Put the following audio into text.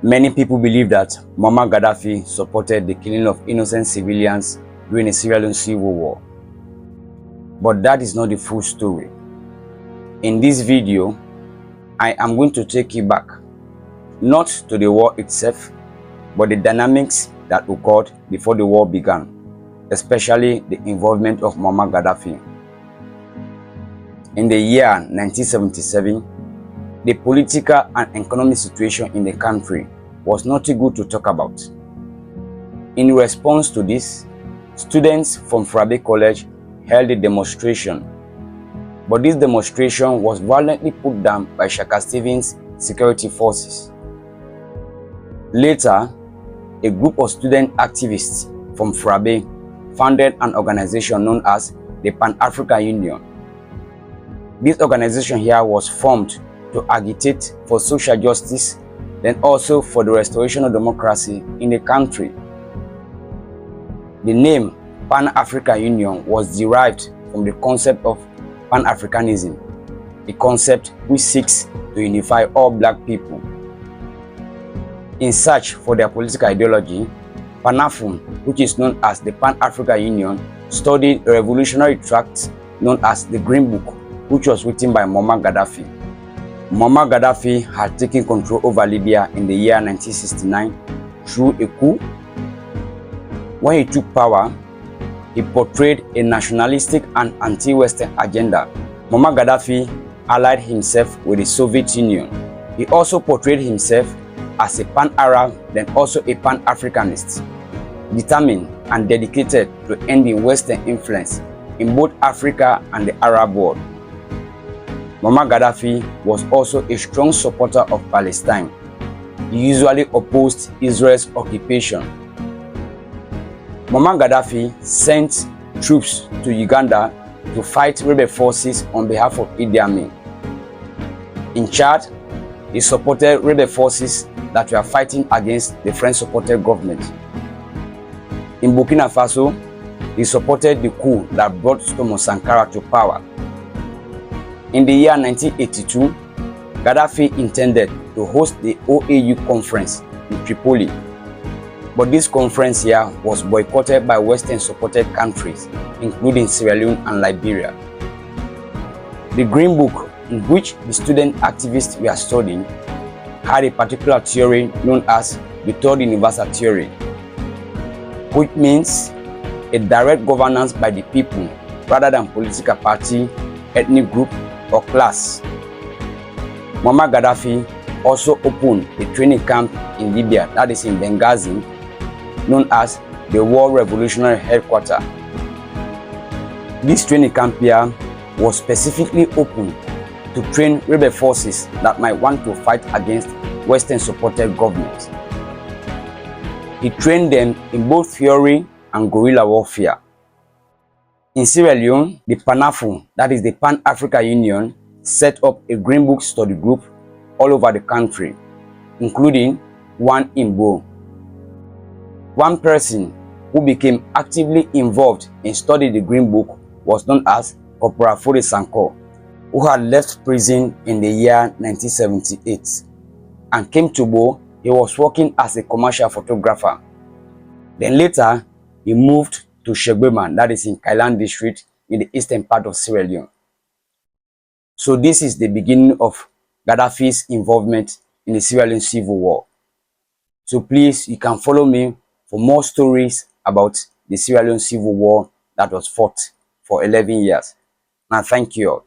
Many people believe that Muammar Gaddafi supported the killing of innocent civilians during the Sierra Leone Civil War. But that is not the full story. In this video, I am going to take you back, not to the war itself, but the dynamics that occurred before the war began, especially the involvement of Muammar Gaddafi. In the year 1977, the political and economic situation in the country was not good to talk about. In response to this, students from Frabe College held a demonstration, but this demonstration was violently put down by Shaka Stevens' security forces. Later, a group of student activists from Frabe founded an organization known as the Pan-African Union. This organization here was formed to agitate for social justice, then also for the restoration of democracy in the country. The name Pan-African Union was derived from the concept of Pan-Africanism, a concept which seeks to unify all black people. In search for their political ideology, Pan-Afun, which is known as the Pan-African Union, studied a revolutionary tract known as the Green Book, which was written by Muammar Gaddafi. Muammar Gaddafi had taken control over Libya in the year 1969 through a coup. When he took power, he portrayed a nationalistic and anti-Western agenda. Muammar Gaddafi allied himself with the Soviet Union. He also portrayed himself as a pan-Arab, then also a pan-Africanist, determined and dedicated to ending Western influence in both Africa and the Arab world. Muammar Gaddafi was also a strong supporter of Palestine. He usually opposed Israel's occupation. Muammar Gaddafi sent troops to Uganda to fight rebel forces on behalf of Idi Amin. In Chad, he supported rebel forces that were fighting against the French-supported government. In Burkina Faso, he supported the coup that brought Thomas Sankara to power. In the year 1982, Gaddafi intended to host the OAU conference in Tripoli, but this conference here was boycotted by Western-supported countries, including Sierra Leone and Liberia. The Green Book, in which the student activists were studying, had a particular theory known as the Third Universal Theory, which means a direct governance by the people rather than political party, ethnic group, or class. Muammar Gaddafi also opened a training camp in Libya, that is in Benghazi, known as the War Revolutionary Headquarters. This training camp here was specifically opened to train rebel forces that might want to fight against Western-supported governments. He trained them in both theory and guerrilla warfare. In Sierra Leone, the Pan-Afun, that is the Pan-African Union, set up a Green Book study group all over the country, including one in Bo. One person who became actively involved in studying the Green Book was known as Corporal Fode Sanko, who had left prison in the year 1978 and came to Bo. He was working as a commercial photographer. Then later, he moved to Shegbema, that is in Kailan district in the eastern part of Sierra Leone. So this is the beginning of Gaddafi's involvement in the Sierra Leone Civil War. So please, you can follow me for more stories about the Sierra Leone Civil War that was fought for 11 years. Now, thank you all.